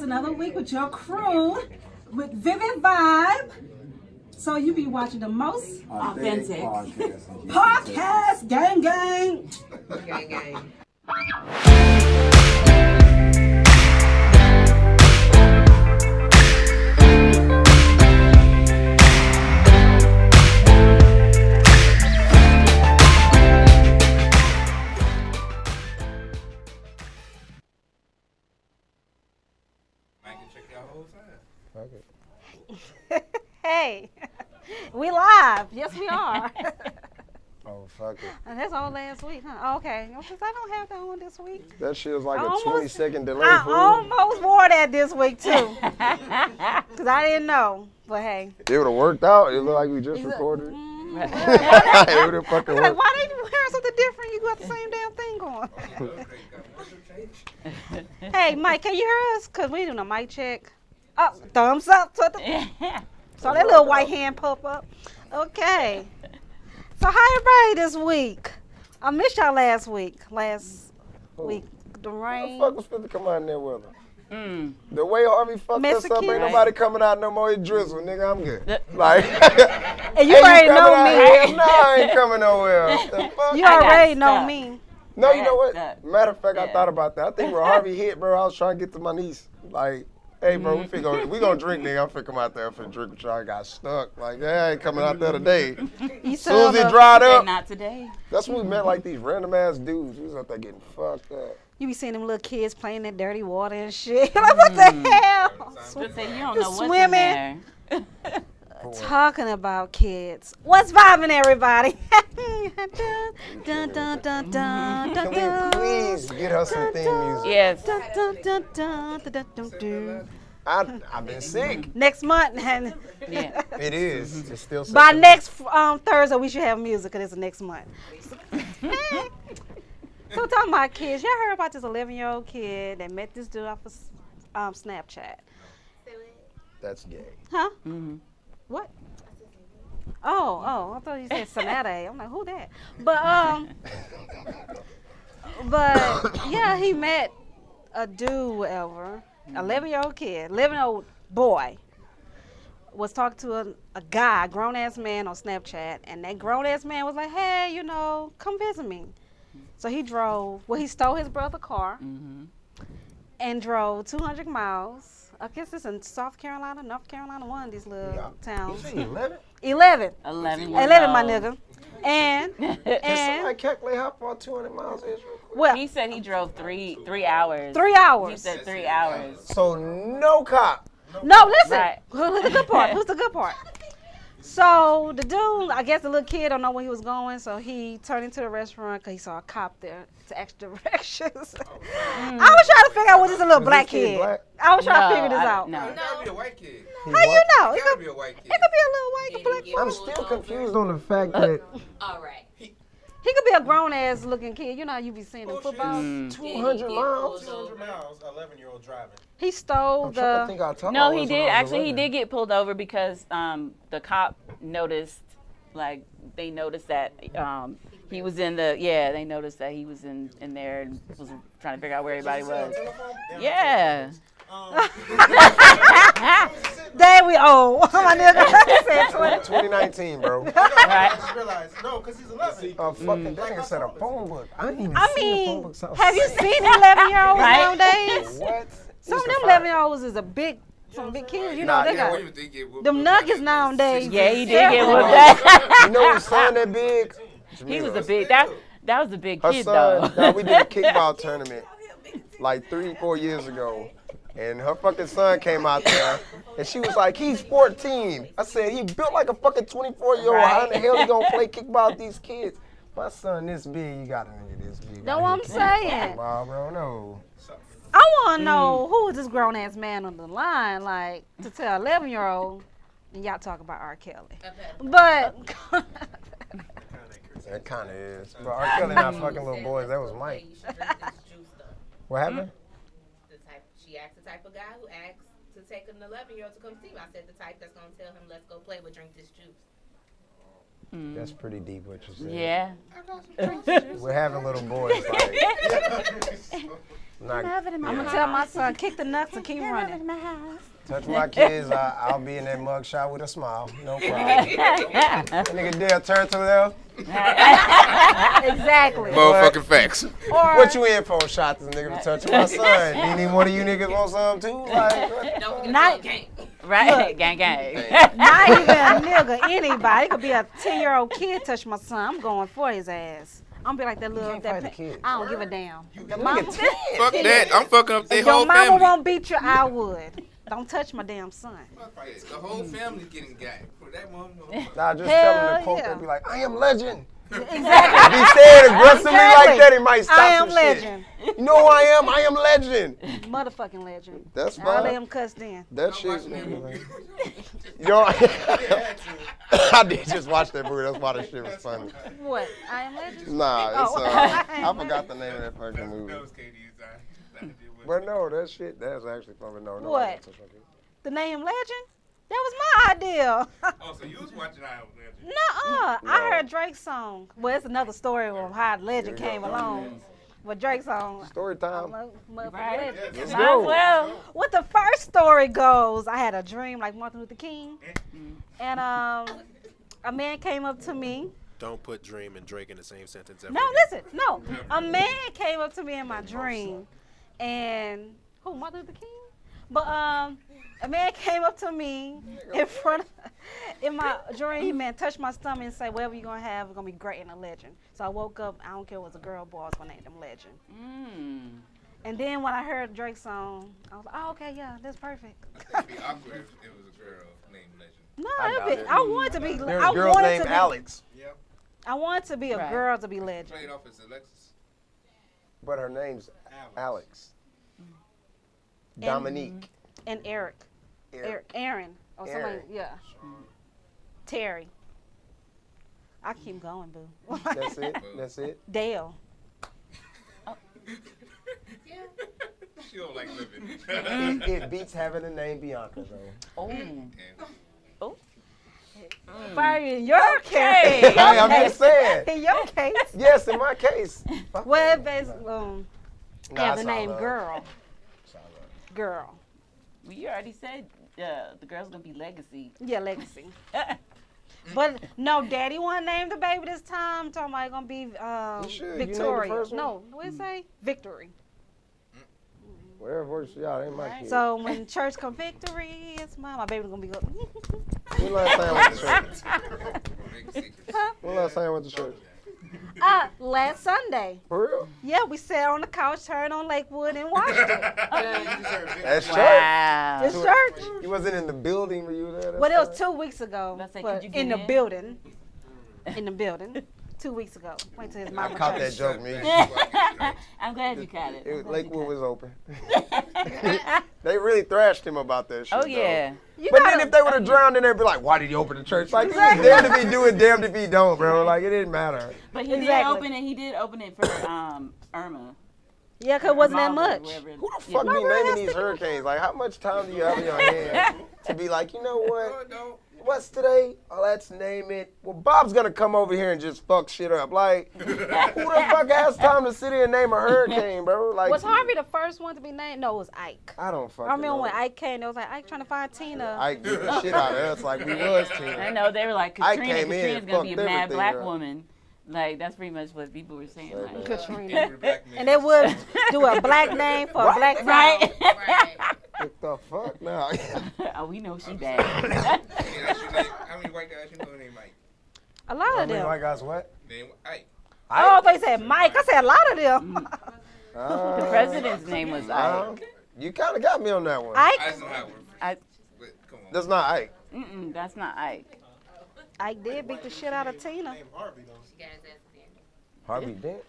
another week with your crew with Vybe Vybe. So you be watching the most authentic podcast, gang. Gang. Hey, we live. Yes, we are. Oh, fuck it. And that's all last week, huh? Oh, okay. Because I don't have that on this week. That shit was like a Almost- 20-second delay. I fool. almost wore that this week, too. Because I didn't know. But hey. It would have worked out. It looked like we just recorded. Like, It would have fucking worked. why they wearing something different? You got the same damn thing going. Hey, Mike, can you hear us? Because we ain't doing a mic check. Oh, thumbs up. So that little white hand pop up. Okay. So how everybody this week? I missed y'all last week. The rain. What the fuck was supposed to come out in that weather? The way Harvey fucked us up, Mexican. ain't nobody coming out no more. It drizzle, nigga. I'm good. Like, And you already know me. No, I ain't coming nowhere. The fuck? You already know me. No, you know what? stuck. Matter of fact, I thought about that. I think when Harvey hit, bro, I was trying to get to my niece. Like, hey, bro, we gonna drink, nigga. I'm finna come out there. I'm finna drink with y'all. I got stuck. Like, yeah, I ain't coming out there today. You As soon as it dried up, Not today. that's when we met like these random ass dudes. We was out there getting fucked up. You be seeing them little kids playing that dirty water and shit. Like, what the hell? Just say you don't know what's in Swimming. there. Talking about kids. What's vibing, everybody? dun, dun, dun, dun, dun, Can we dun. please get her some theme music? Yes. Dun, dun, dun, dun, dun, dun, dun, dun. I've been sick. Next month, and Yeah. It is. It's still sick. by next Thursday, we should have music because it's the next month. So talking about kids, y'all heard about this 11-year-old kid that met this dude off of Snapchat? That's gay. Huh? Mm-hmm. What? Oh, I thought you said Sonata. I'm like, who that? But yeah, he met a dude, whatever, 11-year-old kid, 11-year-old boy, was talking to a guy, grown-ass man on Snapchat, and that grown-ass man was like, hey, come visit me. So he he stole his brother's car and drove 200 miles. I guess it's in South Carolina, North Carolina, one of these little towns. 11? 11. 11 my nigga. And Can somebody calculate how far 200 miles is? well, He said he drove three hours. 3 hours. He said 3 hours. So no cop. No, listen. Right. Who's the good part? Who's the good part? So the dude, I guess the little kid don't know where he was going, so he turned into the restaurant because he saw a cop there to ask directions. I was trying to figure out what this little black this kid kid. black? I was trying to figure this out. No. It gotta be a white kid. How you know? It gotta be a white kid. It could be a little white black. I'm still confused on the fact that All right. He could be a grown ass looking kid. You know how you be seeing in football. 200 miles. 200 miles, 11-year-old driving. He stole I'm trying to the. think how tall No, I he was did. when I was Actually, he 11. did get pulled over because the cop noticed, they noticed that he was in the, they noticed that he was in there and was trying to figure out where everybody was. Yeah. There we my nigga said 20. 2019, bro. I just realized, no, because he's 11. Fucking that nigga said a phone book. I ain't even I seen a phone mean, book. Sounds have you sick. seen 11-year-olds Right? nowadays? What? Some of Used them to 11-year-olds is some big kids. You know, Nah, they yeah, got them nuggets nowadays. Yeah, he did get whooped that. You know his son that big? He was a big, that was a big Her kid son, though. we did a kickball tournament like 3-4 years ago. And her fucking son came out there, and she was like, he's 14. I said, he built like a fucking 24-year-old. How in the hell he gonna play kickball with these kids? My son this big, you got a nigga this big. Know what I'm saying? Wow, bro, no. I want to know who is this grown ass man on the line, like to tell 11-year-old. And y'all talk about R. Kelly, but That kind of is. But R. Kelly not fucking little boys. That was Mike. You should drink this juice, though. What happened? She asked the type of guy who asked to take an 11-year-old to come see me. I said the type that's gonna tell him, let's go play, but drink this juice. That's pretty deep what you said. Yeah. We're having little boys like. Not, I'm gonna tell my son, kick the nuts and keep running. touch my kids, I'll be in that mug shot with a smile. No problem. That nigga Dale turn to them. Exactly. Motherfucking facts. Or What you in for? Shot this nigga for touching my son. Any one of you niggas want some too? Like, what? Don't forget Not- the game. Right. Gang, gang. not even a nigga, anybody. It could be a 10-year-old kid touch my son. I'm going for his ass. I'm be like that little. can't fight the kids. I don't give a damn. Your Nigga, mama, 10. Fuck that. I'm fucking up their if your whole mama family. won't beat you, I would. Don't touch my damn son. The whole family's getting got. For that mom, Nah, just Hell tell him to quote yeah. that. Be like, I am legend. Exactly. If he say it aggressively like that, he might stop I am some legend. shit. You know who I am? I am legend. Motherfucking legend. That's All of fine. them cussed in. That shit. You know, I did just watch that movie. That's why that shit was funny. What? I am legend? Nah, it's Oh. I forgot the name of that fucking movie. knows KD's time. But no, that shit, that's actually funny. No, What? I don't touch my kid. The name legend? That was my idea. Oh, so you was watching I Am Legend. Nuh-uh. No. I heard Drake's song. Well, it's another story of how legend Here we came go. along. But Drake's song. Story I time. love motherfucking Right. legend. Let's Might go. as well. What the first story goes, I had a dream like Martin Luther King. And a man came up to me. Don't put Dream and Drake in the same sentence ever. No, again. listen, no. A man came up to me in my dream, and who, Martin Luther King? But a man came up to me in my dream and touched my stomach and said, "Whatever you're gonna have, it's gonna be great and a legend." So I woke up. I don't care if it was a girl or boy, I was gonna name them legend. And then when I heard Drake's song, I was like, "Oh, okay, yeah, that's perfect." It'd be awkward if it was a girl named Legend. No, doubt it'd be, it. I wanted to be. There's I a girl wanted named to be, Alex, Yep. I wanted to be a Right. girl to be legend. Played off as Alexis. but her name's Alex. Dominique. And Aaron, or somebody, Aaron. yeah. Terry. I keep going, boo. That's it. That's it. Dale. She don't like living. It beats having a name Bianca though. Oh. And Fire in your Okay. case. Hey, I'm just saying. In your case. Yes, in my case. Well, it basically Nah, have the it's all name love. girl. It's all love. Girl. Well, you already said the girl's gonna be Legacy. Yeah, legacy. But no, Daddy want to name the baby this time. Talking about it gonna be You should. You named the Victoria. first one? No, what it say? Victory. Whatever works for y'all, ain't my kid. So when church come victory, it's mine. My baby gonna be good. When last time I went to church? big secret. When last time I went to church? Last Sunday. For real? Yeah, we sat on the couch, turned on Lakewood, and watched it. That's church. Wow. It's church. You wasn't in the building where you were there? Well, it was 2 weeks ago. Let's say, but could you get in the in? building. In the building. 2 weeks ago. Went to his I mama caught that church. joke, me. I'm glad you caught it. I'm glad you Lakewood caught was open. They really thrashed him about that shit. Oh though. yeah. You But gotta- then if they would have drowned in there, be like, why did he open the church? Like, damned if he do it, damned if he don't, bro. Like, it didn't matter. But he Exactly. did open it. He did open it for Irma. Yeah, because it wasn't that Mama, much. whatever. Who the Yeah. fuck be really has naming these to- hurricanes? Like, how much time do you have in your hands to be like, you know what? No, What's today? Oh, let's name it. Well, Bob's gonna come over here and just fuck shit up. Like, who the fuck has time to sit here and name a hurricane, bro? Like, Was Harvey the first one to be named? No, it was Ike. I don't fucking I remember know. when Ike came, they was like, Ike trying to find Tina. Ike beat the shit out of us like we was I team. know they were like I Katrina. came in Katrina's and gonna be a fucked mad everything black up. woman. Like that's pretty much what people were saying. Like, Katrina. black man. And they would do a black name for a black town. right? Right. What the fuck now? Oh, we know she Yeah, bad. that's your name. How many white guys you know named Mike? A lot of them. White guys what? Name Ike. Oh, they said Mike. I said a lot of them. The president's name was Ike. You kind of got me on that one. Ike. Eisenhower. I- But, come on. That's not Ike. That's not Ike. Ike did beat the shit out of Tina. Name Harvey though. She got his ass in. Harvey Dent.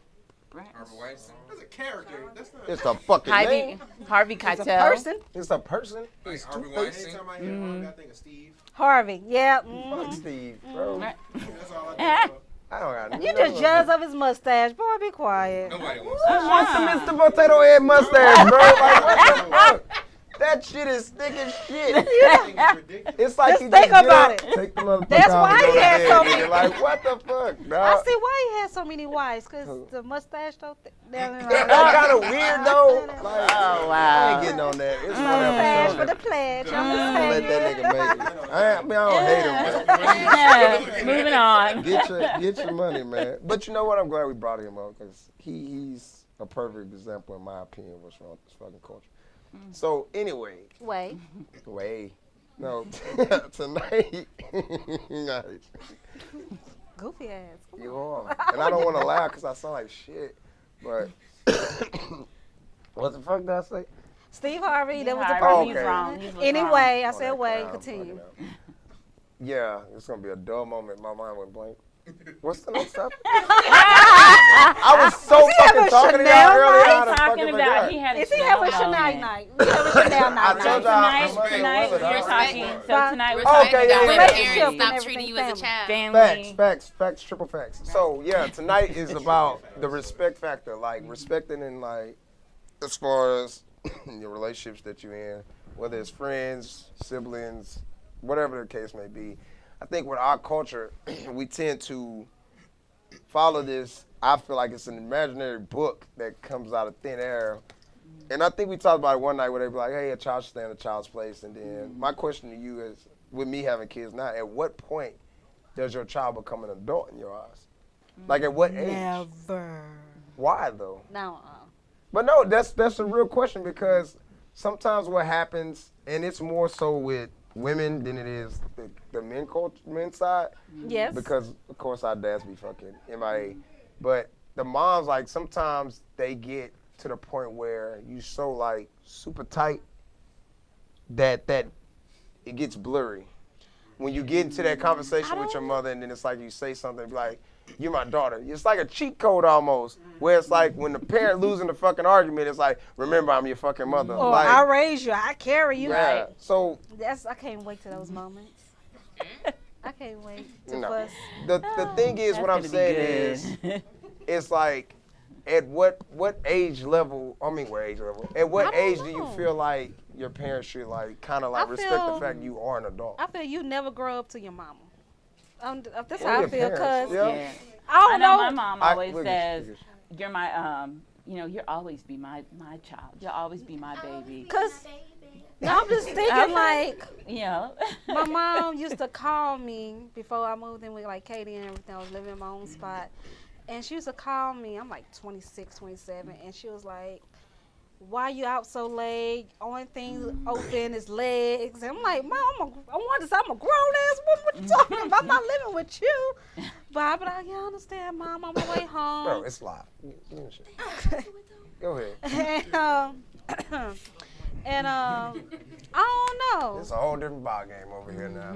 Right. Harvey Weinstein. That's a character. That's not. It's a fucking name. Harvey It's a Keitel. person. It's a person. Like It's Harvey two Weinstein. faces. Anytime I hear Harvey, I think of Steve. Harvey. Yeah. Fuck Steve, bro. Right. That's all I think of. I don't got You just jealous of his mustache. Boy, be quiet. Nobody wants What's the Mr. Potato Head mustache, bro? Like, what the fuck? That shit is thick as shit. It's ridiculous. It's like Just you think just about get it. up, take the motherfucker That's out why and go he to had bed, so nigga. many- Like, what the fuck, I dog? see why he had so many wives, cause the mustache though. That kind of weird, though. Like, Oh I wow. ain't getting on that. It's Mustache for whatever. the pledge. So I'm just let saying. that nigga make it. I mean, I don't hate him, Moving on. but get your money, man. But you know what? I'm glad we brought him up because he's a perfect example, in my opinion, of what's wrong with this fucking culture. So anyway, Wait. no, tonight, Goofy ass. Come you on. are, and I don't want to laugh because I sound like shit. But what the fuck did I say? Steve Harvey, that was the Harvey, person. okay. wrong. He was Anyway, I Oh, said that wait. clown, Continue. fucking hell. Yeah, it's gonna be a dull moment. My mind went blank. What's the next topic? I was so having fucking talking to Chanel y'all earlier. night? I done Talking fucking about forgot. he had a Is he Chanel having moment. Chanel night? We having Chanel night. I told y'all Tonight, I'm Monday tonight with it, we're huh? talking. So tonight we're Respect talking Okay, God, yeah, let yeah. parents Relationship and stop everything treating you as a family. child. family. Facts, triple facts. So yeah, tonight is about the respect factor, like respecting and like as far as your relationships that you're in, whether it's friends, siblings, whatever the case may be. I think with our culture, we tend to follow this. I feel like it's an imaginary book that comes out of thin air. And I think we talked about it one night where they be like, hey, a child should stay in a child's place. And then my question to you is, with me having kids now, at what point does your child become an adult in your eyes? Like at what age? Never. Why though? No. But no, that's a real question because sometimes what happens, and it's more so with women than it is the men's side. Yes. Because of course our dads be fucking MIA. But the moms, like sometimes they get to the point where you so like super tight that it gets blurry. When you get into that conversation with your mother and then it's like you say something like, you're my daughter. It's like a cheat code almost, where it's like when the parent losing the fucking argument, it's like, remember I'm your fucking mother. Or like, I raise you, I carry you. yeah. So I can't wait to those moments. I can't wait to No. fuss. the thing is, what I'm saying is, it's like, at what age level? I mean, what age level? At what I don't age do you know. feel like your parents should like kind of like I respect feel- the fact you are an adult? I feel you never grow up to your mama. That's Or how I your feel, parents, cause yeah. Yeah. I don't I know know. my mom I- always look at says, you. "You're my you'll always be my child. You'll always be my baby." Cause no, I'm just thinking like You know. my mom used to call me before I moved in with like Katie and everything. I was living in my own spot, and she used to call me. I'm like 26, 27, and she was like, "Why you out so late? Only thing open is legs." And I'm like, "Mom, I'm a grown ass woman. What you talking about? I'm not living with you." But I be like, "Yeah, I understand, Mom. On my way home." Bro, it's live. Go ahead. and I don't know. It's a whole different ball game over here now.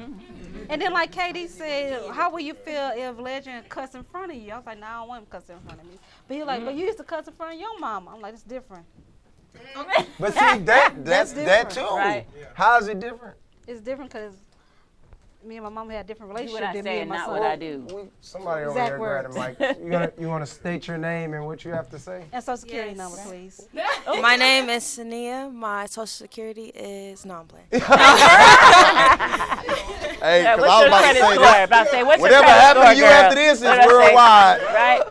And then like Katie said, how will you feel if Legend cuss in front of you? I was like, no, I don't want him cuss in front of me. But he like, but you used to cuss in front of your mama. I'm like, it's different. But see, that's that different. too. Right. How is it different? It's different because me and my mama had a different Do relationship what I than me say and and my not son. what I do. Somebody over Exact here grabbed the mic. You want to state your name and what you have to say? And social security Yes. number, please. My name is Sania. My social security is non-plan. Hey, Yeah, because what's I was your about to credit say score? that. About to say, what's Whatever your credit happened score, to you girl? after this is What'd I say? worldwide. Right?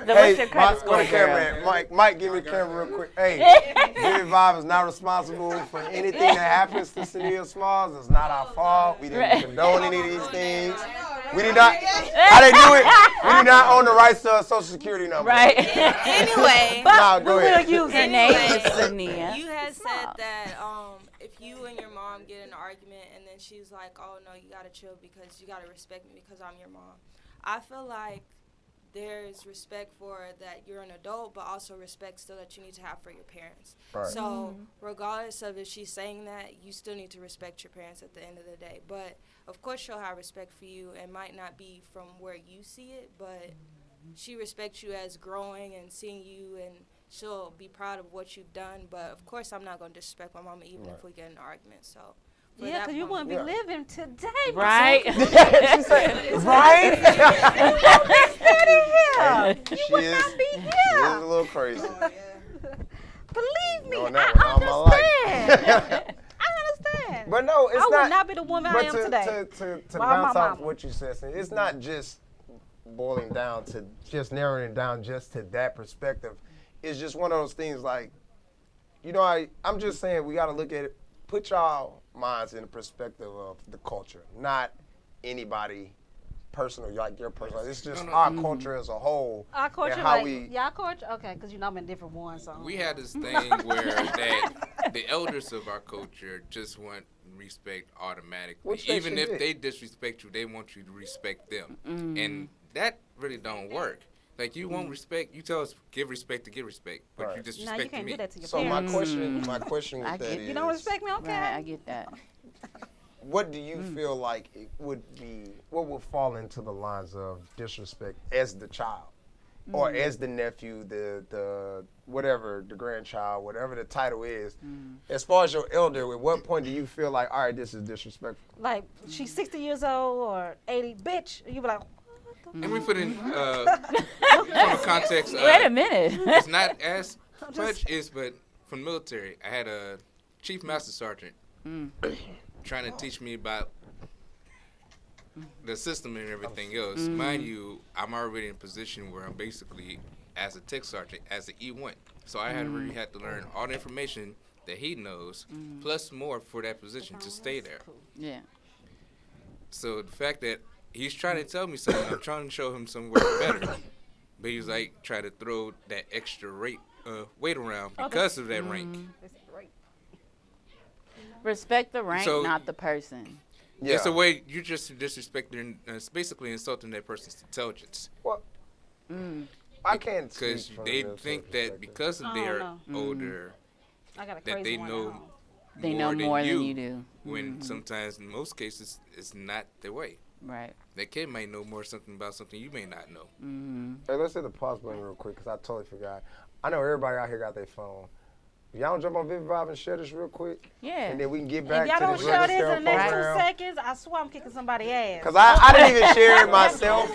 So what's your credit score, where the camera girl? at? Mike, give me the camera real quick. Hey, Vybe is not responsible for anything that happens to Sania Smalls. It's not our fault. We didn't condone any of these things. We did not. How they do it? We do not own the rights to a social security number. Right. Anyway, Now, go ahead. Use Her it. name is Sania. you had said that if you and your mom get in an argument and then she's like, oh, no, you got to chill because you got to respect me because I'm your mom. I feel like there's respect for that you're an adult, but also respect still that you need to have for your parents. Right. So regardless of if she's saying that, you still need to respect your parents at the end of the day. But of course she'll have respect for you and might not be from where you see it, but she respects you as growing and seeing you, and she'll be proud of what you've done. But of course I'm not going to disrespect my mama even if we get in an argument. So for Yeah, that because you point- wouldn't be living today. Right? She said, right? Yeah. She is Be a here. little crazy. Believe me, Knowing that one I all my life. understand. I understand. But no, it's I not. would not be the woman I But am to, today. to Why bounce my off mama? what you said, it's not just boiling down to just narrowing it down just to that perspective. It's just one of those things like, you know, I'm just saying we got to look at it, put y'all minds in the perspective of the culture, not anybody personal, like your personal. It's just our culture as a whole. Our culture, and how like, we, y'all culture? Okay, because you know I'm in different ones. So. We had this thing where that the elders of our culture just want respect automatically. Which they Even should if get. they disrespect you, they want you to respect them. And that really don't work. Like, you want respect, you tell us give respect to get respect, but Right. you No, disrespect you can't me. do that to your so parents. my question I with get that it. is, You don't respect me, okay? Right, I get that. what do you feel like it would be, what would fall into the lines of disrespect as the child? Or as the nephew, the whatever, the grandchild, whatever the title is. As far as your elder, at what point do you feel like, all right, this is disrespectful? Like, she's 60 years old or 80, bitch. You be like, And we put in, from a context, Wait a minute. it's not as much as, but from military, I had a chief master sergeant trying to teach me about the system and everything else. Mind you, I'm already in a position where I'm basically, as a tech sergeant, as an E1. So I really had to learn all the information that he knows, plus more for that position to stay there. Yeah. So the fact that he's trying to tell me something, I'm trying to show him somewhere better. But he's like, try to throw that extra weight around because of that rank. Respect the rank, So- not the person. Yeah. It's a way you just disrespecting, it's basically insulting that person's intelligence. Well, I can't speak Because from they their think perspective. that because I of don't their know. older, I got a that crazy they one know at home. They know more than you do. When sometimes, in most cases, it's not the way. Right. That kid may know more something about something you may not know. Hey, let's hit the pause button real quick because I totally forgot. I know everybody out here got their phone. Y'all don't jump on Vybe and share this real quick, Yeah. and then we can get If back y'all to don't this show this in Register the next 2 program. seconds, I swear I'm kicking somebody's ass. Because I didn't even share it myself.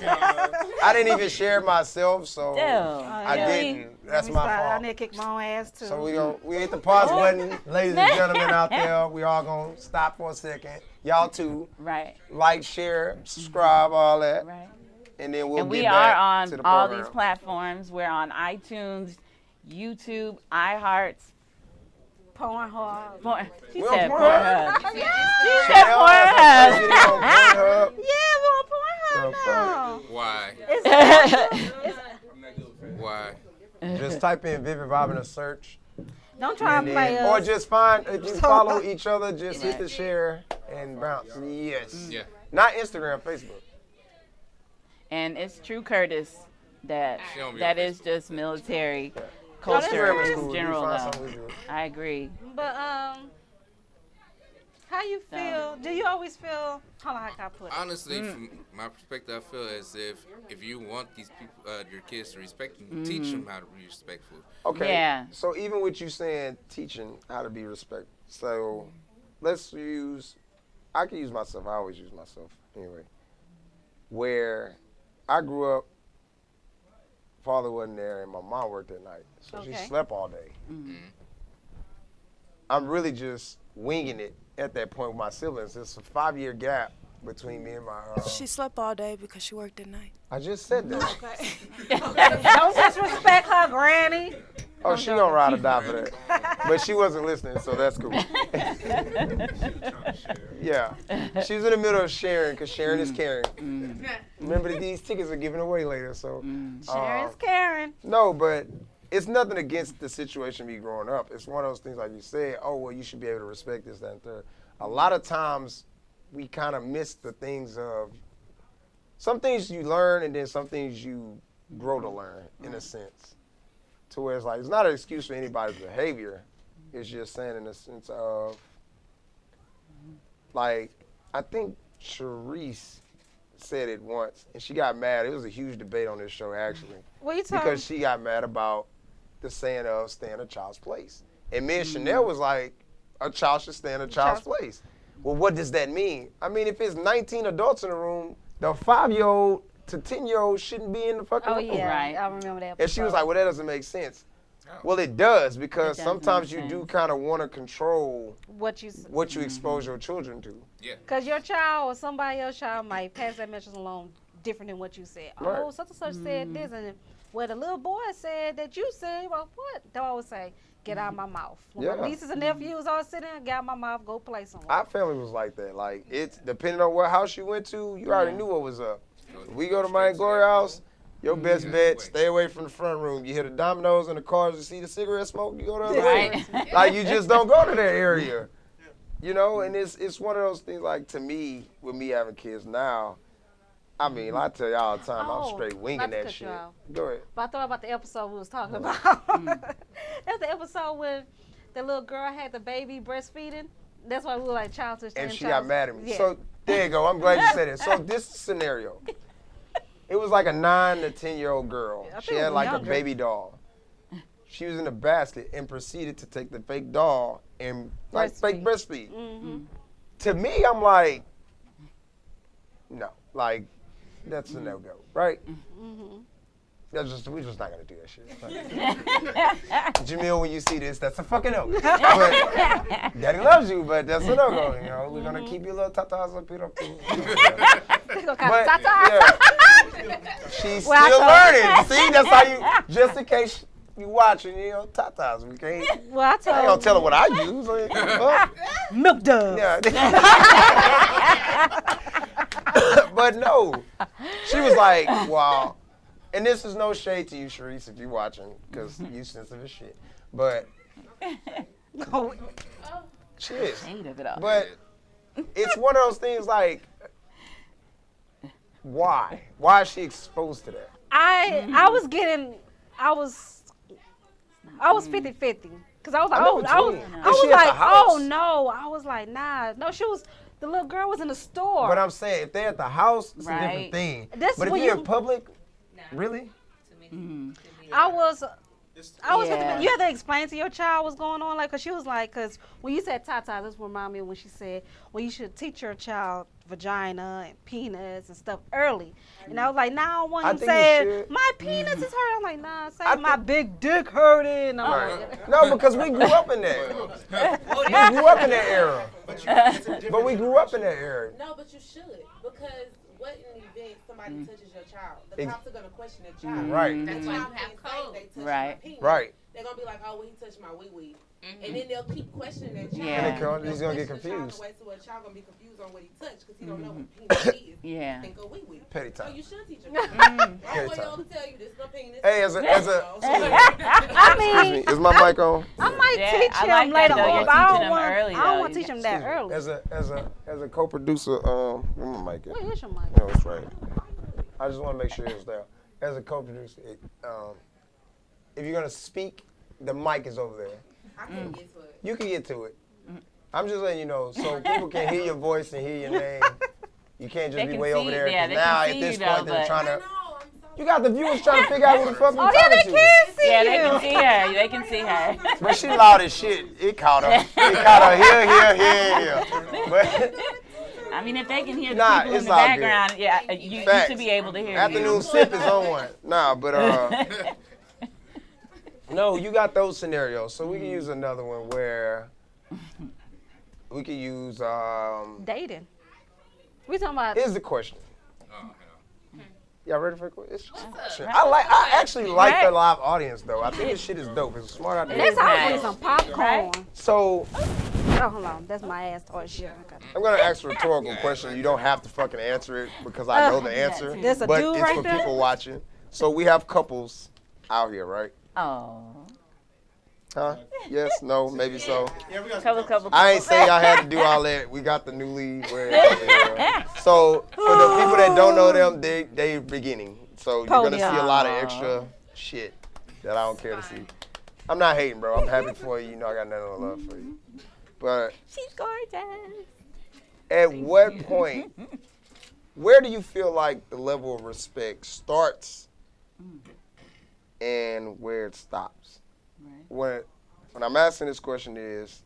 I didn't even share it myself, so I didn't. That's my I fault. need to kick my own ass too. So we hit the pause button. Ladies and gentlemen out there, we all going to stop for a second. Y'all too. Right. Like, share, subscribe, all that. Right. And then we'll And get we back are to on the all program. these platforms. We're on iTunes, YouTube, iHeart. Pornhub. She We said on Pornhub. Pornhub. She said Chanel, Pornhub. get it on Pornhub. Yeah, we're on Pornhub The now. Why? Why? Just type in Vivid Vybe in a search. Don't try And and play then, or us. just find, if you follow each other, just hit the share and bounce. Yes. Yeah. Not Instagram, Facebook. And it's True Curtis that She don't be that on is just military that's culture Instagram is in cool. You general. find Though. something we do. I agree. But how you feel? Do you always feel? Hold on, how can I put it? Honestly, from my perspective, I feel as if you want these people, your kids to respect you, teach them how to be respectful. Okay. Yeah. So even with you saying teaching how to be respectful, so let's use, I can use myself. I always use myself anyway. Where I grew up, father wasn't there and my mom worked at night, so she Okay. slept all day. I'm really just winging it at that point with my siblings. It's a 5-year gap between me and my. She slept all day because she worked at night. I just said that. Don't disrespect her, Granny. Oh, she gonna ride or die for that. But she wasn't listening, so that's cool. Yeah. She's in the middle of sharing, because sharing is caring. Remember that these tickets are given away later, so. Sharon's Karen. No, but it's nothing against the situation of me growing up. It's one of those things like you said, oh, well, you should be able to respect this, that, and third. A lot of times, we kind of miss the things of, some things you learn and then some things you grow to learn, in a sense. To where it's like, it's not an excuse for anybody's behavior. It's just saying in the sense of, like, I think Sharice said it once, and she got mad. It was a huge debate on this show, actually. What you talking? Because she got mad about the saying of stay in a child's place. And me and Chanel was like, a child should stay in a child's place. Well, what does that mean? I mean, if it's 19 adults in the room, the 5-year-old to 10-year-old shouldn't be in the fucking Oh room. yeah, Right. I remember that. And she was like, well, that doesn't make sense. Well, it does because It does sometimes make you do sense. kind of want to control What you what you expose your children to. Because your child or somebody else's child might pass that message along different than what you said. Right. Oh, such and such said this, and what the little boy said that you said, well, what? They always say, get out of my mouth. When Yeah. my nieces and nephews all sitting there, get out of my mouth, go play somewhere. Our family was like that. Like, it's depending on what house you went to, you already knew what was up. If we go to my Glory house, your best bet, stay away from the front room. You hear the dominoes and the cars, you see the cigarette smoke, you go to the other way. Right. Like, you just don't go to that area. You know, and it's one of those things, like, to me, with me having kids now, I mean, I tell you all the time, I'm Oh, straight winging not to that cut you shit. off. Go ahead. But I thought about the episode we was talking about. That was the episode when the little girl had the baby breastfeeding. That's why we were like child touch. And she got mad at me. Yeah. So, there you go. I'm glad you said it. So, this scenario, it was like a 9 to 10-year-old girl. I think She it had was like younger. a baby doll. She was in a basket and proceeded to take the fake doll and like fake breastfeed. Mm-hmm. To me, I'm like, no, like that's a no go, right? Mm-hmm. We're just not gonna do that shit. Jamil, when you see this, that's a fucking no. But Daddy loves you, but that's a no go. You know, we're gonna keep your little tatas up here. They gonna call But it Tata. yeah, she's Well, I still told- learning. See, that's how you. Just in case you watching, you know, tatas. We can't. Well, I I ain't gonna told tell her what I use. Milk Dove. Yeah. But no, she was like, wow. And this is no shade to you, Sharice, if you're watching, because you sensitive as shit. But Oh, she is. Shade of it all. But it's one of those things like, why? Why is she exposed to that? I was 50-50. Cause I was like, I know oh, I was, what you mean. I Is was she at the like, house? oh no, I was like, nah, no, the little girl was in the store. But I'm saying, if they're at the house, it's a different Right. thing. That's But if when you're you- in public, Nah, really? to me, I was Yeah. you had to explain to your child what's going on, like, cause she was like, cause when you said tata, this reminded me of when she said, well, you should teach your child vagina and penis and stuff early. And I was like, nah, I don't want I him think you saying should. my penis is hurting. I'm like, nah, say I my big dick hurting. I'm like, Right. No, because we grew up in that. We grew up in that era. But we grew up in that era. No, but you should, because what in the event somebody touches your child? The Ex- cops are gonna question the child. Right. That's The why you child have can't say code. they touched Right. my penis. Right. They're gonna be like, oh, well, he touched my wee wee, and then they'll keep questioning that child. Yeah. And They'll he's gonna get question the child confused. in a way so a child gonna be confused on what he touched because he don't know what penis is. Yeah. Think of wee wee. Petty So time. you should teach your child. Petty I'm going time. to tell you this is no penis. Hey, as a, I mean, excuse me, is my mic on? I might Yeah, teach I him like that, later though. on, You're but I teaching don't them want. early, I don't though. want to teach him that early. As a co-producer, where my mic at? Where is your mic? No, it's right. I just want to make sure it's there. As a co-producer, if you're gonna speak, the mic is over there. I can get to it. You can get to it. I'm just letting you know, so people can hear your voice and hear your name. You can't just They be can way see- over there. yeah, 'Cause they now can at see this you, point though, they're but- trying to. No, I'm sorry. You got the viewers trying to figure out who the fuck you Oh yeah, talking they to. can see Yeah, you. they can see her. They can see her. But she loud as shit. It caught her. It caught her here. But I mean, if they can hear the Nah, people in it's the all good. background, yeah, you Facts. should be able to hear afternoon you. sip is on one. Nah, but no, you got those scenarios. So we can use another one where we could use Dating. We talking about. here's the question. Oh, Y'all ready for a question? up? I actually like Right. the live audience though. I think this shit is dope. It's a smart idea. Let's Nice. bring some popcorn. So Oh, hold on. That's my ass toy shit. Okay. I'm gonna ask a rhetorical question. You don't have to fucking answer it because I know the answer. There's a but dude it's right for there? people watching. So we have couples out here, right? Oh. Huh? Yes, no, maybe so. Yeah, we got Couple. I ain't say y'all had to do all that. We got the new lead. So for the people that don't know them, they beginning. So you're gonna see a lot of extra shit that I don't care to see. I'm not hating, bro. I'm happy for you. You know I got nothing but love for you. But She's gorgeous. at what point, where do you feel like the level of respect starts and where it stops? Right. When I'm asking this question is,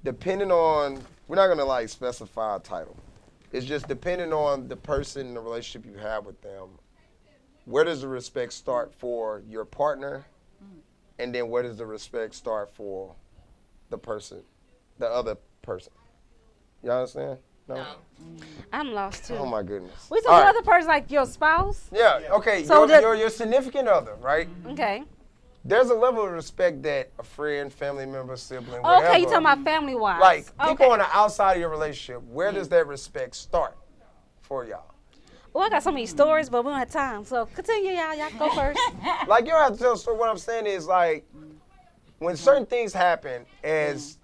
depending on, we're not gonna like specify a title. It's just depending on the person and the relationship you have with them. Where does the respect start for your partner and then where does the respect start for the person, the other person? You understand? No. I'm lost too. Oh my goodness. We All talk right. another person like your spouse. Yeah. Okay. So Your significant other, right? Okay. There's a level of respect that a friend, family member, sibling, whatever. Okay, you talking about family wise? Like people okay. on the outside of your relationship. Where does that respect start for y'all? Well, I got so many stories, but we don't have time. So continue, y'all. Y'all go first. Like you don't have to tell a story. What I'm saying is like when certain things happen as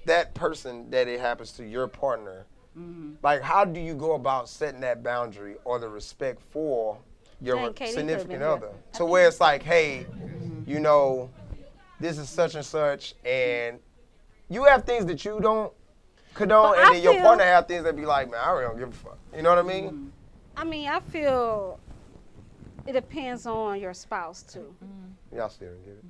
that person that it happens to, your partner. Like, how do you go about setting that boundary or the respect for your Dang, Katie significant could've been other? To where it's like, hey, you know, this is such and such, and you have things that you don't condone, But and I then your feel- partner have things that be like, man, I really don't give a fuck. You know what I mean? I mean, I feel it depends on your spouse too. Y'all still don't get it.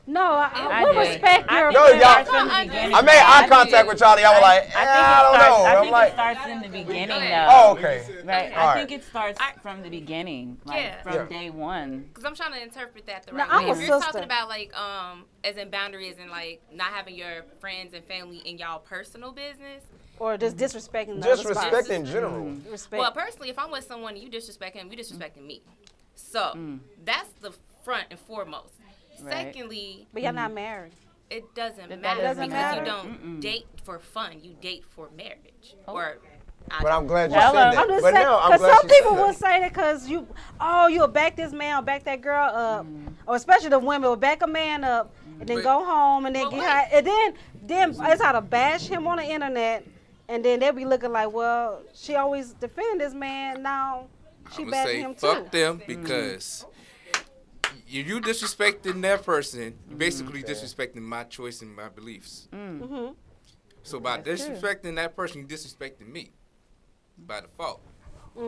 No, I we do. respect I your. think No, it y'all- starts from the beginning. I made eye contact with y'all, and y'all were like, I don't know. I I'm think like, it starts in the beginning, though. oh, okay. Right. All I right. think it starts from the beginning, like Yeah. from Yeah. day one. Because I'm trying to interpret that the No, right I'm way. a If you're sister. talking about like as in boundaries and like not having your friends and family in y'all personal business. Or just disrespecting the Just other spouse. respect in general. Respect. Well, personally, if I'm with someone and you disrespect him, you disrespecting me. So that's the front and foremost. Right. Secondly, But y'all not married. it doesn't That matter doesn't because matter? you don't date for fun. You date for marriage. Or But I'm glad you Hello. said that. I'm just But saying, now I'm because glad some you people said will that. say that because you'll back this man or back that girl up, or especially the women will back a man up and then But- go home and then Well, get wait. her, and then it's how to bash him on the internet, and then they'll be looking like, well, she always defend this man, now she I'm gonna backing say him fuck too. them because you disrespecting that person, you basically disrespecting my choice and my beliefs. Hmm. So by That's true. disrespecting that person, you disrespecting me by default.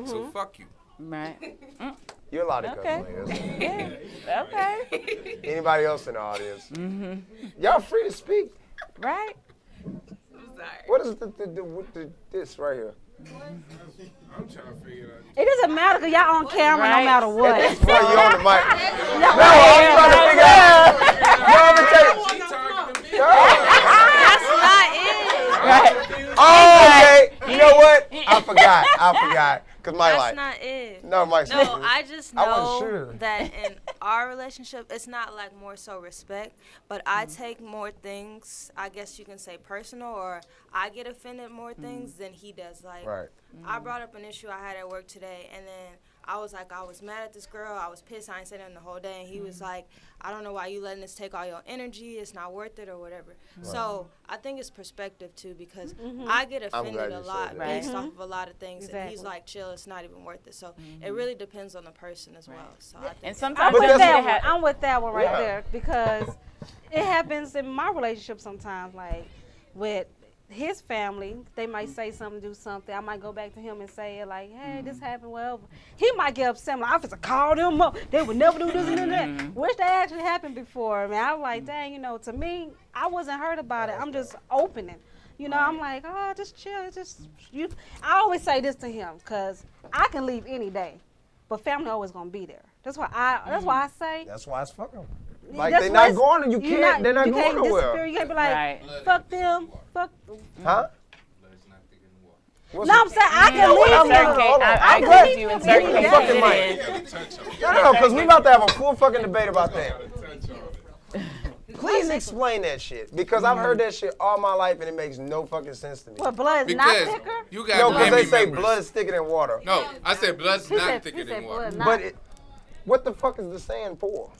So fuck you. Right. You're allowed to cuss Okay. like this. Yeah. Okay. Anybody else in the audience? Y'all free to speak. Right. I'm sorry. What is this right here? I'm trying to figure it out. It doesn't matter because y'all on camera Right. no matter At what. this point, you on the mic. No, I'm trying to figure out. No, I'm gonna tell you. She talking to me. That's not it. Right. Oh, okay. You know what? I forgot. Cause Mike That's like. not it. No, Mike. No, I just I wasn't know sure. that in our relationship, it's not like more so respect, but I take more things, I guess you can say personal, or I get offended more things than he does. Like, Right. I brought up an issue I had at work today, and then I was like, I was mad at this girl. I was pissed. I ain't said nothing the whole day. And he was like, I don't know why you letting this take all your energy. It's not worth it or whatever. So I think it's perspective, too, because I get I'm glad offended a you lot said that. based off of a lot of things. And he's Exactly. like, chill, it's not even worth it. So it really depends on the person as well. So I think And I'm sometimes But with that's that what one. ha- I'm with that one right Yeah. there because it happens in my relationship sometimes. Like with his family, they might say something, do something. I might go back to him and say it like, "Hey, this happened." Well, he might get upset. Like, I have to call them up. They would never do this and that. Which that actually happened before. I mean, I was like, dang, to me, I wasn't hurt about it. I'm just opening. I'm like, oh, just chill. It's just you. I always say this to him because I can leave any day, but family always gonna be there. That's why I say. That's why it's fucking. Like that's they're why not it's- going. You you're can't. They're not you going can't disappear. nowhere. You can't be like, Right. fuck them, fuck. Huh? Blood's not thick in the water. What's No, it- I'm saying I know can what? leave I'm them. not- hold on. I I'm agree glad- with you in Any certain day. cases. Fucking It mic. is. No, because we about to have a full fucking debate about that. Touch on it. Please explain that shit because I've heard that shit all my life and it makes no fucking sense to me. What, blood is not Because thicker? you got No, because family they say members. blood is thicker than water. No, I said blood's He not said- thicker he than said water. blood not. But what the fuck is the saying for?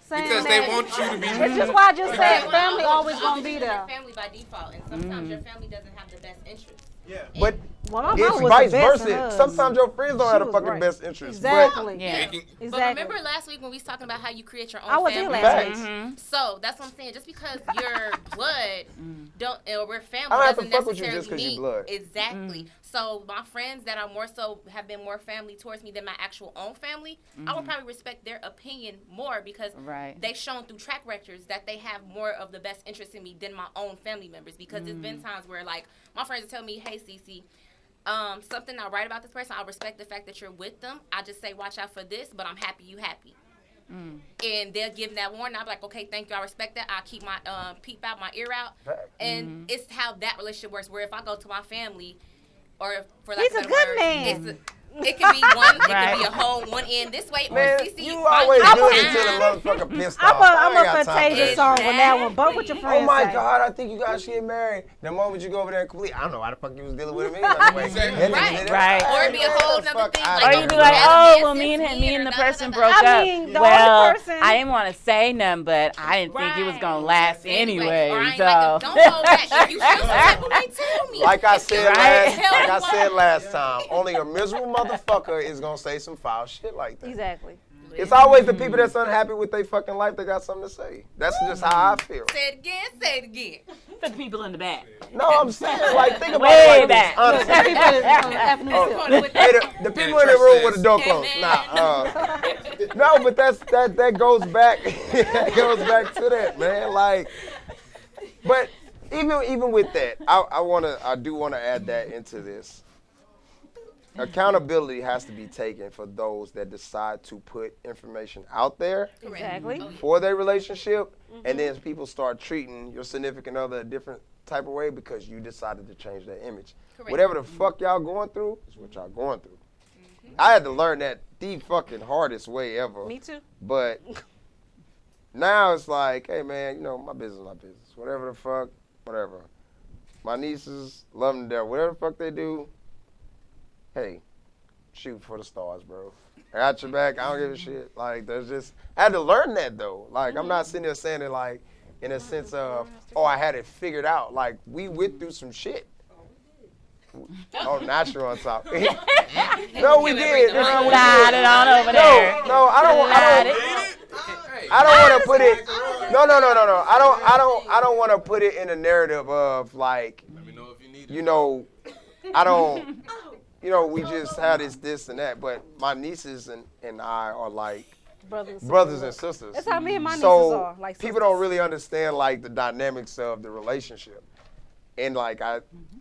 Saying Because they that- want you to be. It's just why I just said Well, family I always was gonna be choosing there. your family by default, and sometimes your family doesn't have the best interest. Yeah. But Well, my it's mom was vice the best in versa. hers. Sometimes your friends don't She have the was fucking right. best interest. Exactly. Yeah. They can- But Exactly. remember last week when we was talking about how you create your own I was here family? last Facts. week. So that's what I'm saying. Just because your blood don't or we're family I don't have to doesn't fuck with you necessarily just 'cause you mean blood. exactly. So my friends that are more so have been more family towards me than my actual own family, I would probably respect their opinion more because Right. they've shown through track records that they have more of the best interest in me than my own family members. Because there's been times where like my friends will tell me, "Hey, Cece, something I write about this person. I respect the fact that you're with them. I just say watch out for this, but I'm happy you happy." And they'll give that warning. I'm like, okay, thank you, I respect that. I keep my peep out, my ear out, and it's how that relationship works. Where if I go to my family, or for like He's a good man. It could be one. It could be a whole one end this way, Man, or CC. you always good until the motherfucker pissed off. I'm I ain't a got time for contagious that song shit. on that one. But what your friends Oh my say. God, I think you guys should get married. The moment you go over there and complete, I don't know why the fuck you was dealing with me. Right. Or it'd be a whole nother thing. Or Like, you'd be like, oh, well, me and the person broke up. I mean, the well, only person. I didn't want to say nothing, but I didn't think it was gonna last anyway. Or I ain't So. like, don't hold back. If you feel some type of way, tell me. Like I said Right. last time, only a miserable motherfucker is gonna say some foul shit like that. Exactly. It's always the people that's unhappy with their fucking life that got something to say. That's just how I feel. Say it again. Say it again. For the people in the back. No, I'm saying, like, think about Way it like back. this, honestly. Hey, the people in the room with the door closed. No, but that goes back. That goes back to that, man. Like, but even with that, I do wanna add that into this. Accountability has to be taken for those that decide to put information out there Exactly. for their relationship, and then people start treating your significant other a different type of way because you decided to change their image. Correct. Whatever the fuck y'all going through is what y'all going through. I had to learn that the fucking hardest way ever. Me too. But now it's like, hey man, my business is my business. Whatever the fuck, whatever. My nieces love them to death. Whatever the fuck they do, hey, shoot for the stars, bro. I got your back. I don't give a shit. Like, I had to learn that though. Like, I'm not sitting there saying it like in a sense of, oh, I had it figured out. Like, we went through some shit. Oh, natural on top. No, we did. No, we Slide did. it on over there. No, I don't want to put it. No. I don't want to put it in a narrative of like, Let me know if you need it. I don't. We just had this and that, but my nieces and I are like brothers and sisters. That's how me and my nieces So are. Like people don't really understand like the dynamics of the relationship, and like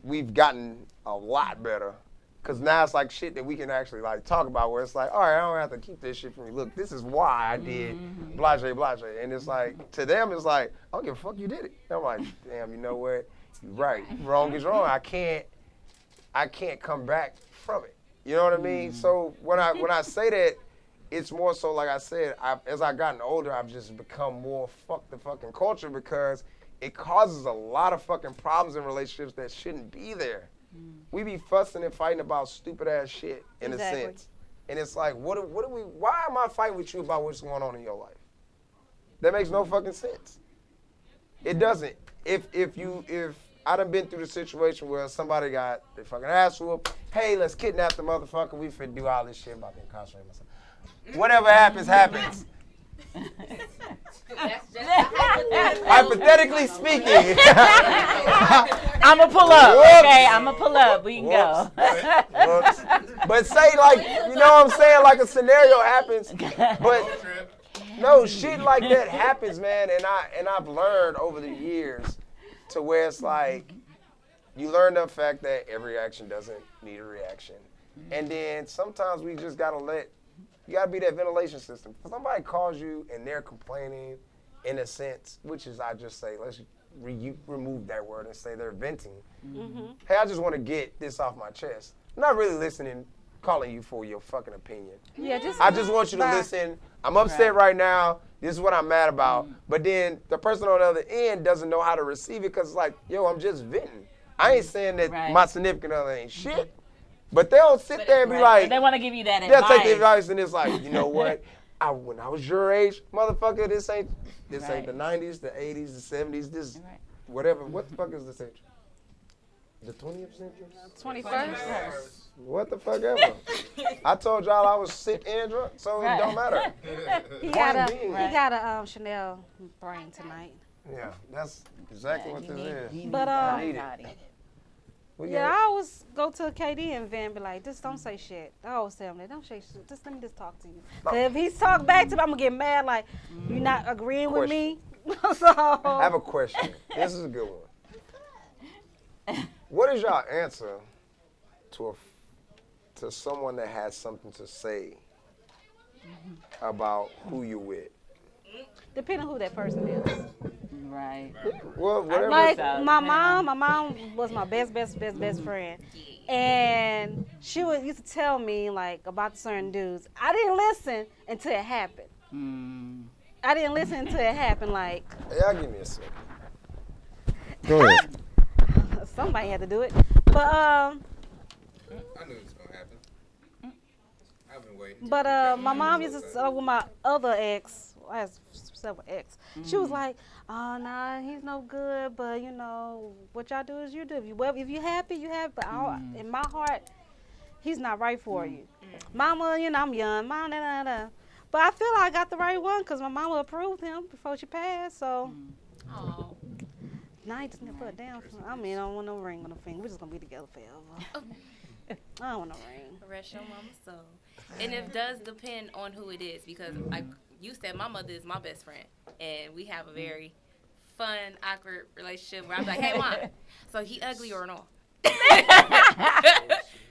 we've gotten a lot better, cause now it's like shit that we can actually like talk about where it's like, all right, I don't have to keep this shit from you. Look, this is why I did blase, and it's like to them it's like, I don't give a fuck, you did it. I'm like, damn, you know what? You're right. Wrong is wrong. I can't come back from it. You know what I mean? So when I say that, it's more so like I said, as I gotten older, I've just become more fuck the fucking culture because it causes a lot of fucking problems in relationships that shouldn't be there. We be fussing and fighting about stupid ass shit in a sense. And it's like, why am I fighting with you about what's going on in your life? That makes no fucking sense. It doesn't. If I done been through the situation where somebody got their fucking ass whooped. Hey, let's kidnap the motherfucker. We finna do all this shit. I'm about to incarcerate myself. Whatever happens, happens. Hypothetically speaking. I'm going to pull up, okay? I'm going to pull up. We can go. But say like, you know what I'm saying? Like a scenario happens. But no, shit like that happens, man. And I've learned over the years to where it's like, you learn the fact that every action doesn't need a reaction. And then sometimes we just you gotta be that ventilation system. If somebody calls you and they're complaining in a sense, which is I just say, let's remove that word and say they're venting. Hey, I just wanna get this off my chest. I'm not really calling you for your fucking opinion. Yeah, I just want you to listen. I'm upset right now. This is what I'm mad about. But then the person on the other end doesn't know how to receive it because it's like, yo, I'm just venting. I ain't saying that my significant other ain't shit. But they'll sit there and be like, but they want to give you that they'll advice. take the advice and it's like, you know what? When I was your age, motherfucker, this ain't the 90s, the 80s, the 70s, this whatever. What the fuck is this age? The 20th century? 21st. What the fuck ever. I told y'all I was sick and drunk, so it don't matter. He got a Chanel brain tonight. Yeah, that's exactly what this is. But Yeah, I always go to KD and Van and be like, just don't say shit. I always tell him that, don't say shit. Just let me just talk to you. Cause if he's talking back to me, I'm gonna get mad like, you're not agreeing with me. So I have a question. This is a good one. What is y'all answer to someone that has something to say about who you with. Depending on who that person is. Right. Well, whatever. Like out. my mom was my best friend, and she would used to tell me like about certain dudes. I didn't listen until it happened. I didn't listen until it happened. Like, Y'all give me a second. Go ahead. somebody had to do it, but I knew it was gonna happen. I've been waiting. But my mom used to with my other ex. I have several ex. She was like, "Oh nah, he's no good. But you know what y'all do is you do. If you happy, you happy. But in my heart, he's not right for you, Mama. You know I'm young, Mom. But I feel like I got the right one because my mama approved him before she passed. So now he just never put it down. I mean, I don't want no ring on the finger. We're just gonna be together forever. I don't want no ring. Rest your mama's soul. And it does depend on who it is because, like you said, my mother is my best friend, and we have a very fun, awkward relationship where I'm like, "Hey, mom, so he ugly or no?" He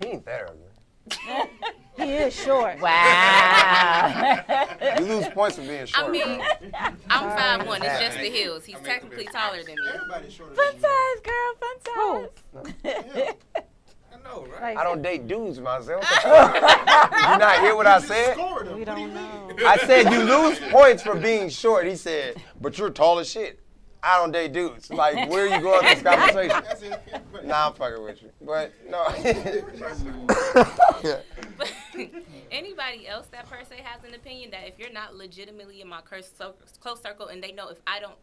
ain't that ugly. He is short. Wow. You lose points for being short. I mean, I'm 5'1". It's just the heels. He's technically taller than me. Everybody's shorter Fun than size, girl. Fun size. I know, right? I don't date dudes, myself. You not hear what I said? We don't know. I said you lose points for being short. He said, but you're tall as shit. I don't date dudes. Like, where are you going with this conversation? That's it. Nah, I'm fucking with you. But, no. But anybody else that per se has an opinion that if you're not legitimately in my close circle and they know if I don't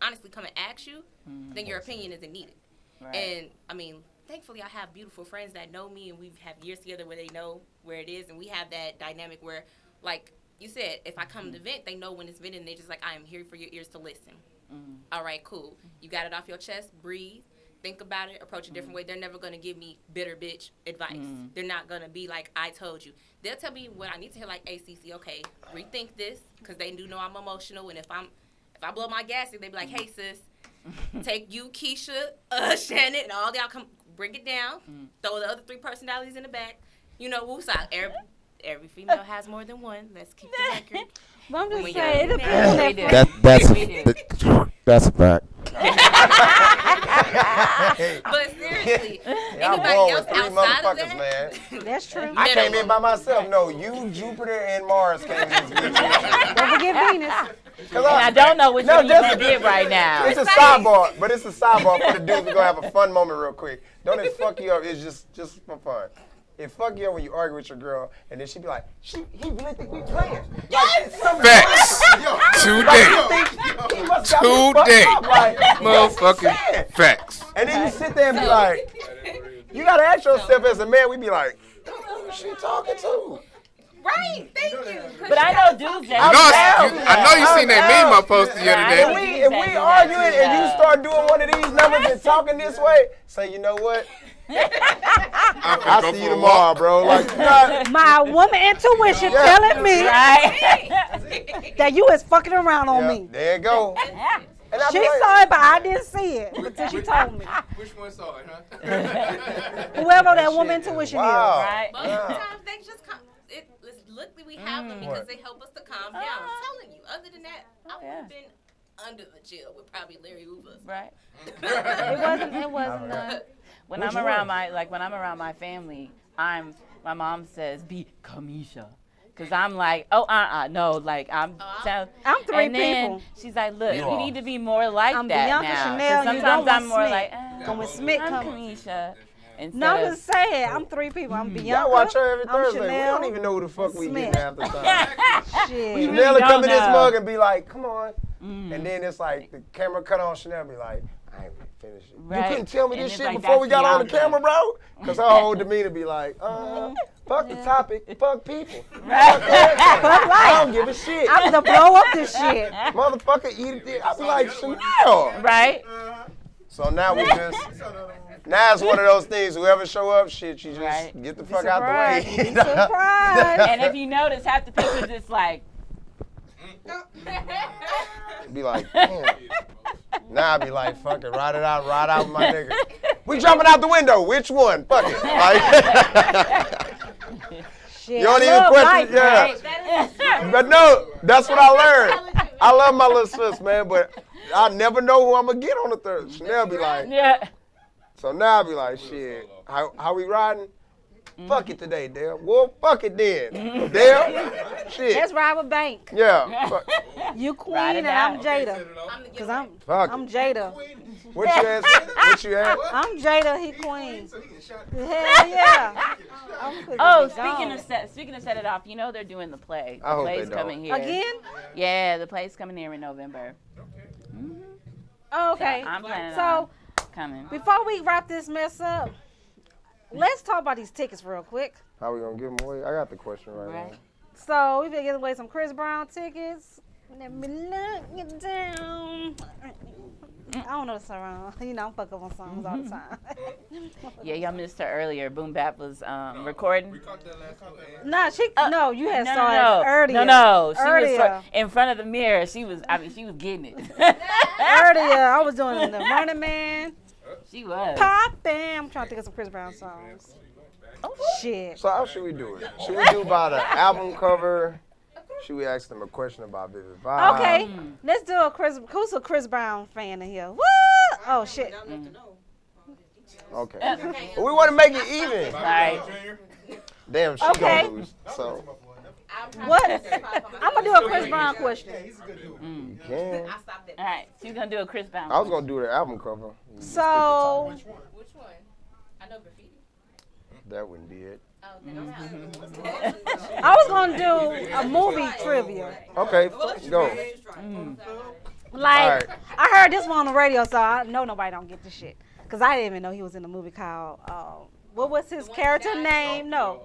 honestly come and ask you, then your opinion isn't needed. Right. And, I mean, thankfully I have beautiful friends that know me and we've had years together where they know where it is and we have that dynamic where, like you said, if I come to vent, they know when it's venting and they're just like, I am here for your ears to listen. All right, cool. You got it off your chest, breathe, think about it, approach a different way. They're never going to give me bitter bitch advice. They're not going to be like, I told you. They'll tell me what I need to hear, like, ACC, okay, rethink this, because they do know I'm emotional, and if I blow my gasket, they be like, hey, sis, take you, Keisha, Shannon, and all y'all come bring it down, throw the other 3 personalities in the back, you know, woos out. Every female has more than one. Let's keep the record. But I'm just When saying, it you're- depends on We that do. friend. That's a fact. But seriously, Y'all anybody born else with 3 outside of motherfuckers, that? man. That's true. I came in by myself. No, you, Jupiter, and Mars came in this bitch. Don't forget Venus. And I don't know which one you want to get right now. It's a sidebar, but it's a sidebar for the dudes. We're going to have a fun moment real quick. Don't it fuck you up? It's just for fun. It fuck you up when you argue with your girl, and then she be like, he really think we playing. Yes! Facts. Today. Motherfucking facts. And then you sit there and be like, you got to ask yourself as a man, we be like, who's she talking to? Right, thank you. But I know dudes that I know you seen that meme I posted the other If day. we arguing and you start doing one of these numbers and talking this way, say, you know what? I'll see you tomorrow, bro. Like, you know, My woman intuition telling me Right. that you is fucking around on me. there you go. And I be She like, saw it, but I didn't see it until she told me. Which one saw it, huh? Whoever that woman intuition wow. Right. Most of the times they just come. Luckily we have them because they help us to calm down. I'm telling you. Other than that, I would have been under the jail with probably Larry Hoover. Right. It wasn't. When I'm around my family, my mom says, be Kamisha. Cause I'm like, no, like I'm 3 and then people. She's like, look, You you are. need to be more like I'm that Bianca now. Chanel, 'Cause you sometimes don't I'm want more Smith. like, But when Smith I'm come, Kamisha. Instead no, I'm of, just saying, I'm 3 people. I'm Bianca. Y'all watch her every I'm Thursday. We Chanel. don't even know who the fuck we Smith. getting half the time. Shit. Chanel will don't come in this know. mug and be like, come on. And then it's like, the camera cut on Chanel be like, I ain't finished it. Right. You couldn't tell me And this it's shit like, before we that's got on the Bianca. camera, bro? Because her whole demeanor be like, fuck the topic, fuck people. Right. I don't give a shit. I'm gonna blow up this shit. Motherfucker, eat it. I be like, Chanel. right. So now we just, now it's one of those things, whoever show up, shit, you just Right. get the fuck out the way. Be surprised. And if you notice, half the pictures it's like, Be like, Now I be like, fuck it, ride out with my nigga. We jumping out the window, which one? Fuck it. Like, Shit, You don't I even love question. life, Yeah. But no, that's what I learned. I love my little sis, man, but I never know who I'm gonna get on the third. Chanel be like, Yeah. so now I be like, shit, how we riding? Fuck it today, Dale. Well, fuck it then. Dale, shit. Let's ride with Bank. Yeah. You queen Ride it and I'm out. Jada. Cause Fuck I'm it. Jada. What you ask? What you ask? I'm Jada, he queen. Hell yeah. I'm quick to Oh, be gone. speaking of set it off, you know they're doing the play. The I hope play's they don't. coming here. Again? Yeah, the play's coming here in November. Oh, okay. I'm planning So on coming. before we wrap this mess up, let's talk about these tickets real quick. How we gonna give them away? I got the question right, Right. now. So we've been giving away some Chris Brown tickets. Let me look it down. I don't know the song. You know, I'm fucking up on songs all the time. Yeah, y'all missed her earlier. Boom Bap was recording. We caught that last one. Nah, no, you had No, saw no, it earlier. no. She was Earlier. in front of the mirror. She was getting it. Earlier, I was doing the Running Man. She was. Pop, bam. I'm trying to think of some Chris Brown songs. Oh, shit. So how should we do it? Should we do about an album cover? Should we ask them a question about Vybe? Okay, let's do a Chris. Who's a Chris Brown fan in here? What? Oh, shit. Okay. We want to make it even. Right. Damn, she Okay. gonna lose. So What? I'm going to do a Chris Brown question. you can. All right. She's gonna do a Chris Brown. I was gonna do the album cover. So, Which one? I know graffiti. That wouldn't be it. I was going to do a movie trivia. Okay, go. Like, Alright. I heard this one on the radio, so I know nobody don't get this shit. Because I didn't even know he was in a movie called, what was his character name? No.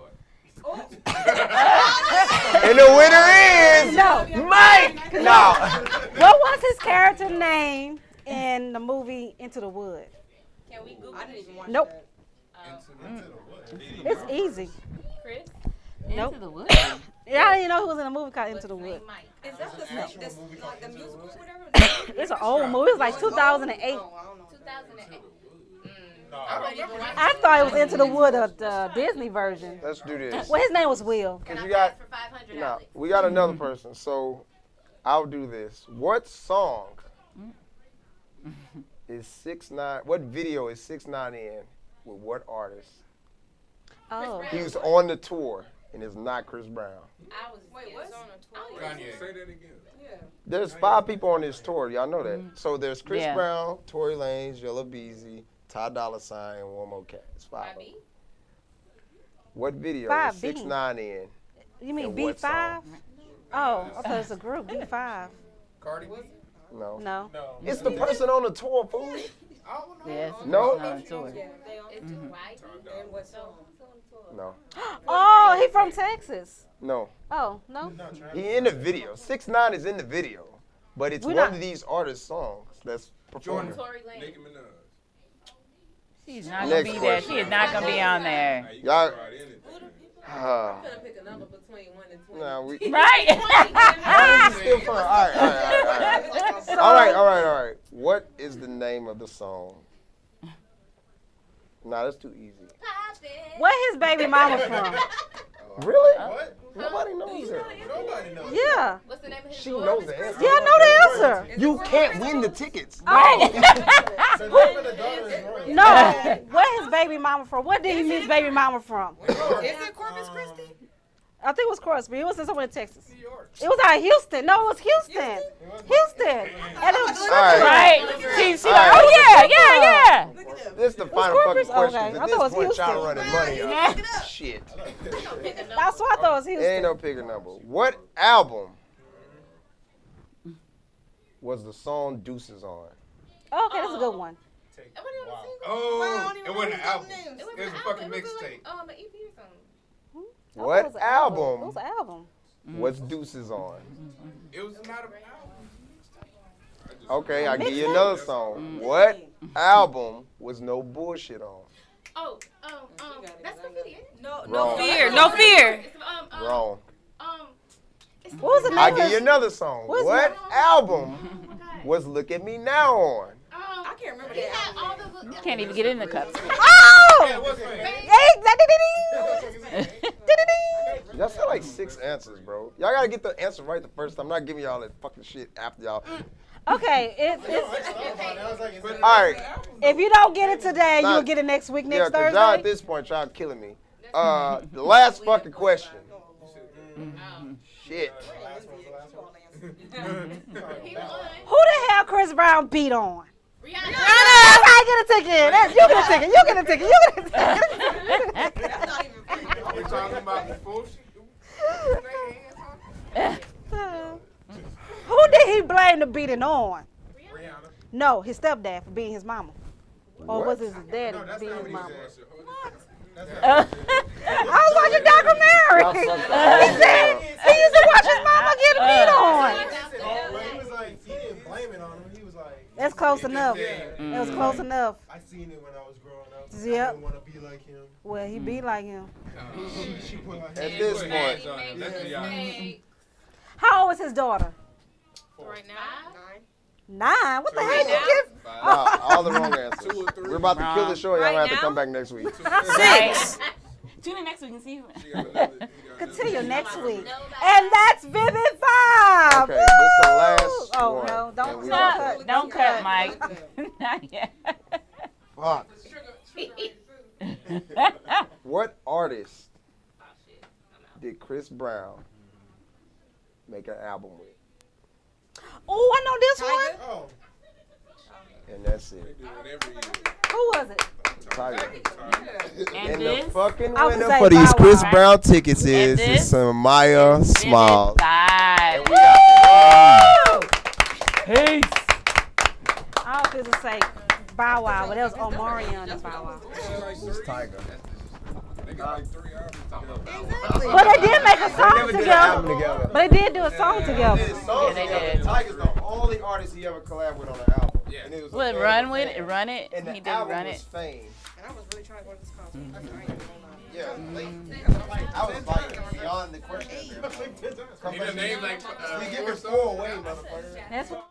And the winner is No. Mike. No. What was his character name in the movie Into the Wood? Can we Google Nope. It's easy. Chris? Nope. Into the woods. Yeah, I didn't know he was in a movie called Into the Wood. Mike. Is that like the musical or whatever? It's an old movie. It was like 2008. 2008. I wouldn't even watch I thought it was Into the Wood, the Disney version. Let's do this. Well, his name was Will. Cause you got for 500 no, we got another person. So I'll do this. What song is 6ix9ine? What video is 6ix9ine in with what artist? Oh. He was on the tour and it's not Chris Brown. I was what's on a tour? Kanye. Say that again. There's 5 people on this tour. Y'all know that. So there's Chris Yeah. Brown, Tory Lanez, Yella Beezy, Ty Dolla $ign, and one more cat. It's 5 of them. What video is 5B. 6ix9ine in? You mean And what B5? song? Oh, I thought it was a group, B5. Cardi B. No. No. It's the person on the tour, fool. Yes. No. On tour. It's white. And what song? No. Oh, he from Texas. No. Oh, no? He in the video. 6ix9ine is in the video. But it's We one not- of these artists' songs that's performing. Tory Lanez. Nicki Minaj. She's not gonna Next be there. question. She is not gonna be on there. Y'all. I'm gonna pick a number between 1 and 20. Nah, we. Right. This is still fun. All right. All right. What is the name of the song? Nah, that's too easy. Where his baby mama from? Really? What? Nobody knows that. Nobody knows. Yeah. What's the name of his She daughter? knows the answer. Yeah, I know the answer. You can't win the tickets. Oh. The name of the daughter is Roy. No. Where his baby mama from? Where did he meet his baby mama from? Is it Corpus Christi? I think it was Crosby. It was somewhere in Texas. New York. It was out of Houston. No, it was Houston. Houston. And it was All right. Right. She All like, right. oh yeah. This is the final fucking Corpus? question. Okay. I At thought it was this point, y'all Houston. running money up. Shit. That's what I thought it was It ain't Houston. no pick a number. What album was the song Deuces on? Oh, okay, that's a good one. Oh, it wasn't an album. It was a fucking mixtape. An EP or something. I thought it What was an album? It album was an album. was Deuces on? It was not an album. Okay, I'll give you another song. What album was No Bullshit on? That's graffiti. No Wrong. fear. No fear. Wrong. What was the name I'll of give you it? another song. What's What that? album was Look at Me Now on? I can't remember that. You can't even get in the cups. Oh! It was fake. Hey, Y'all 6 answers, bro. Y'all gotta get the answer right the first time. I'm not giving y'all that fucking shit after y'all. Okay, All right. if you don't get it today, Nah, you'll get it next week, Yeah, next because y'all at Thursday. this point, y'all killing me. The last fucking question. Shit. Who the hell Chris Brown beat on? Rihanna. I get a ticket. You get a ticket. You get a ticket. You get a ticket. We're talking about before Who did he blame the beating on? Rihanna. No, his stepdad for beating his mama. Or What? was it his daddy No, that's beating not his what mama? he said. That's I was watching a documentary. He said he used to watch his mama get beat on. Well, he was like, he didn't blame it on him. He was like, That's close enough. yeah. That was close enough. I seen it when I was growing up. I Yep. didn't want to be like him. Well, he be like him. She put her At hand this in point, How old was his daughter? Right now. 9. What the hell you give? nah, all the wrong answers. 2 or 3. We're about to kill the show. Y'all Right have to now? come back next week. 6. Tune in next week and see. Continue next week. And that's Vybe 5. Okay, this is the last Oh, one. no, don't And we stop. about to- Don't cut, Mike. Not yet. Fuck. What artist did Chris Brown make an album with? Oh, I know this one. Oh, And that's it. Who was it? Tiger. And And this? the fucking I would winner say for these Bow Chris Wow. Brown tickets And is this? Samaya Smiles. Vibe. Peace. I was going to say Bow Wow, but that was Omarion and Bow Wow. It's Tiger. But they did make a song Never did an album together. together. But they did do a song together. Yeah, they did. Tiger's the only artist he ever collabed with on an album. Yeah. And it was What, a Run With It? Run It? And the He did album Run was It. Fame. And I was really trying to go to this concert. Yeah, I was like beyond the question. Come He back. done named like We give 4 it 4 songs. away, motherfucker. That's what.